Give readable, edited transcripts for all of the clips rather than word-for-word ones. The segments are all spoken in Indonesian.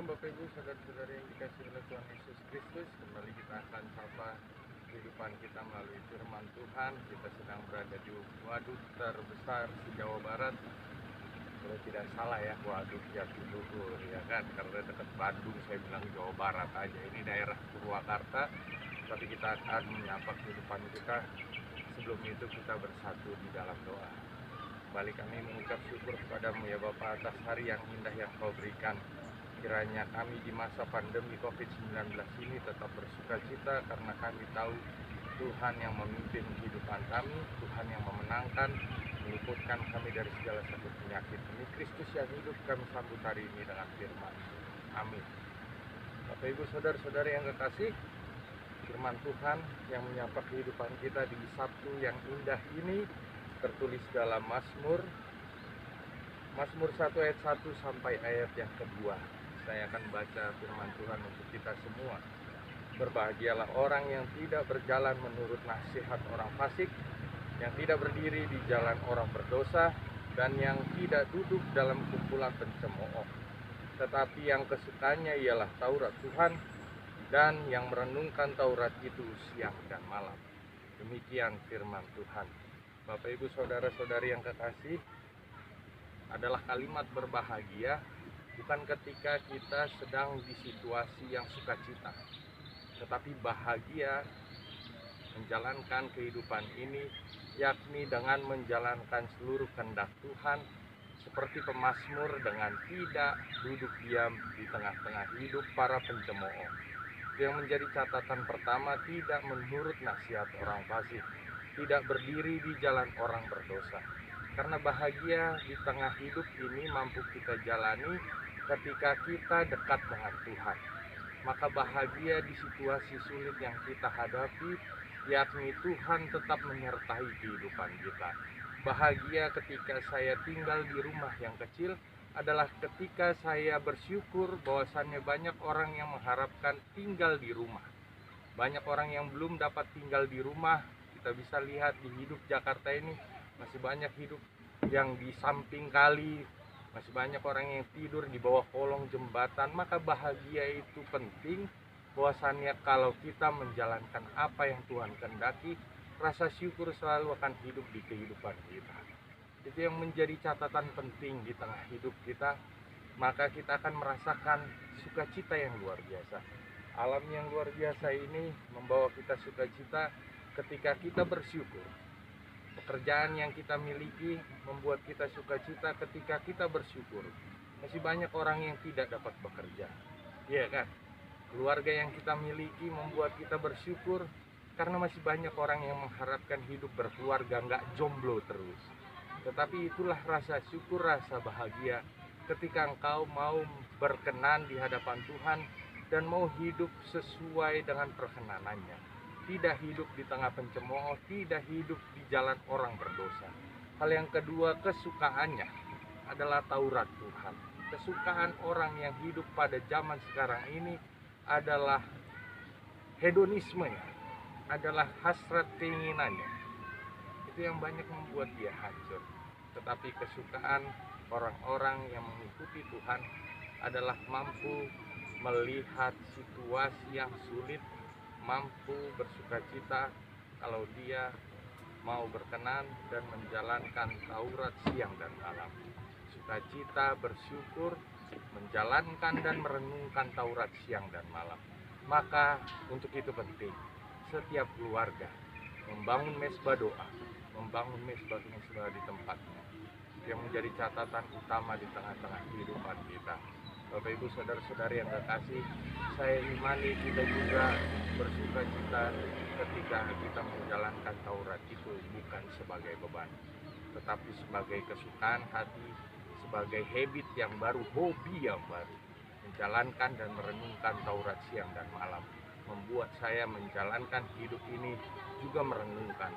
Bapak Ibu, saudara-saudara yang dikasihi oleh Tuhan Yesus Kristus. Kembali kita akan sapa kehidupan kita melalui firman Tuhan. Kita sedang berada di waduk terbesar se-Jawa Barat. Kalau tidak salah ya, waduk Jatiluhur ya kan, karena dekat Bandung saya bilang Jawa Barat aja. Ini daerah Purwakarta, tapi kita akan menyapa kehidupan kita. Sebelum itu kita bersatu di dalam doa. Kembali kami mengucap syukur kepadamu ya Bapa atas hari yang indah yang kau berikan. Kiranya kami di masa pandemi COVID-19 ini tetap bersuka cita karena kami tahu Tuhan yang memimpin kehidupan kami, Tuhan yang memenangkan, meluputkan kami dari segala sakit penyakit. Demi Kristus yang hidup kami sambut hari ini dengan firman. Amin. Bapak Ibu saudara-saudara yang kekasih, firman Tuhan yang menyapa kehidupan kita di Sabtu yang indah ini tertulis dalam Mazmur 1 ayat 1 sampai ayat yang kedua. Saya akan baca firman Tuhan untuk kita semua. Berbahagialah orang yang tidak berjalan menurut nasihat orang fasik, yang tidak berdiri di jalan orang berdosa, dan yang tidak duduk dalam kumpulan pencemooh. Tetapi yang kesukanya ialah Taurat Tuhan, dan yang merenungkan Taurat itu siang dan malam. Demikian firman Tuhan. Bapak Ibu saudara-saudari yang kekasih, adalah kalimat berbahagia bukan ketika kita sedang di situasi yang sukacita, tetapi bahagia menjalankan kehidupan ini, yakni dengan menjalankan seluruh kehendak Tuhan, seperti pemazmur dengan tidak duduk diam di tengah-tengah hidup para pencemooh. Yang menjadi catatan pertama, tidak menurut nasihat orang fasik, tidak berdiri di jalan orang berdosa. Karena bahagia di tengah hidup ini mampu kita jalani ketika kita dekat dengan Tuhan. Maka bahagia di situasi sulit yang kita hadapi, yakni Tuhan tetap menyertai kehidupan kita. Bahagia ketika saya tinggal di rumah yang kecil adalah ketika saya bersyukur bahwasannya banyak orang yang mengharapkan tinggal di rumah. Banyak orang yang belum dapat tinggal di rumah. Kita bisa lihat di hidup Jakarta ini masih banyak hidup yang di samping kali, masih banyak orang yang tidur di bawah kolong jembatan. Maka bahagia itu penting, bahwasannya kalau kita menjalankan apa yang Tuhan kehendaki, rasa syukur selalu akan hidup di kehidupan kita. Itu yang menjadi catatan penting di tengah hidup kita. Maka kita akan merasakan sukacita yang luar biasa. Alam yang luar biasa ini membawa kita sukacita ketika kita bersyukur. Pekerjaan yang kita miliki membuat kita sukacita ketika kita bersyukur. Masih banyak orang yang tidak dapat bekerja, iya kan? Keluarga yang kita miliki membuat kita bersyukur karena masih banyak orang yang mengharapkan hidup berkeluarga, nggak jomblo terus. Tetapi itulah rasa syukur, rasa bahagia ketika engkau mau berkenan di hadapan Tuhan dan mau hidup sesuai dengan perkenanannya. Tidak hidup di tengah pencemooh, tidak hidup di jalan orang berdosa. Hal yang kedua, kesukaannya adalah Taurat Tuhan. Kesukaan orang yang hidup pada zaman sekarang ini adalah hedonismenya, adalah hasrat keinginannya. Itu yang banyak membuat dia hancur. Tetapi kesukaan orang-orang yang mengikuti Tuhan adalah mampu melihat situasi yang sulit, mampu bersukacita kalau dia mau berkenan dan menjalankan Taurat siang dan malam. Sukacita, bersyukur, menjalankan dan merenungkan Taurat siang dan malam. Maka untuk itu penting setiap keluarga membangun mesbah doa, membangun mesbah di tempatnya, yang menjadi catatan utama di tengah-tengah kehidupan kita. Bapak Ibu saudara-saudari yang kekasih, saya imani kita juga bersuka cita ketika kita menjalankan Taurat itu bukan sebagai beban, tetapi sebagai kesukaan hati, sebagai habit yang baru, hobi yang baru. Menjalankan dan merenungkan Taurat siang dan malam membuat saya menjalankan hidup ini juga merenungkan,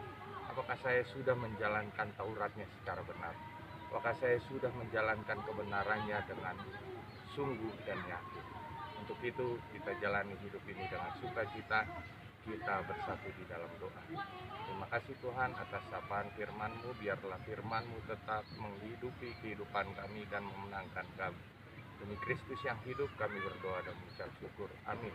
apakah saya sudah menjalankan Tauratnya secara benar, apakah saya sudah menjalankan kebenarannya dengan sungguh dan yakin. Untuk itu kita jalani hidup ini dengan sukacita, kita bersatu di dalam doa. Terima kasih Tuhan atas sapaan firman-Mu, biarlah firman-Mu tetap menghidupi kehidupan kami dan memenangkan kami. Demi Kristus yang hidup kami berdoa dan mengucap syukur. Amin.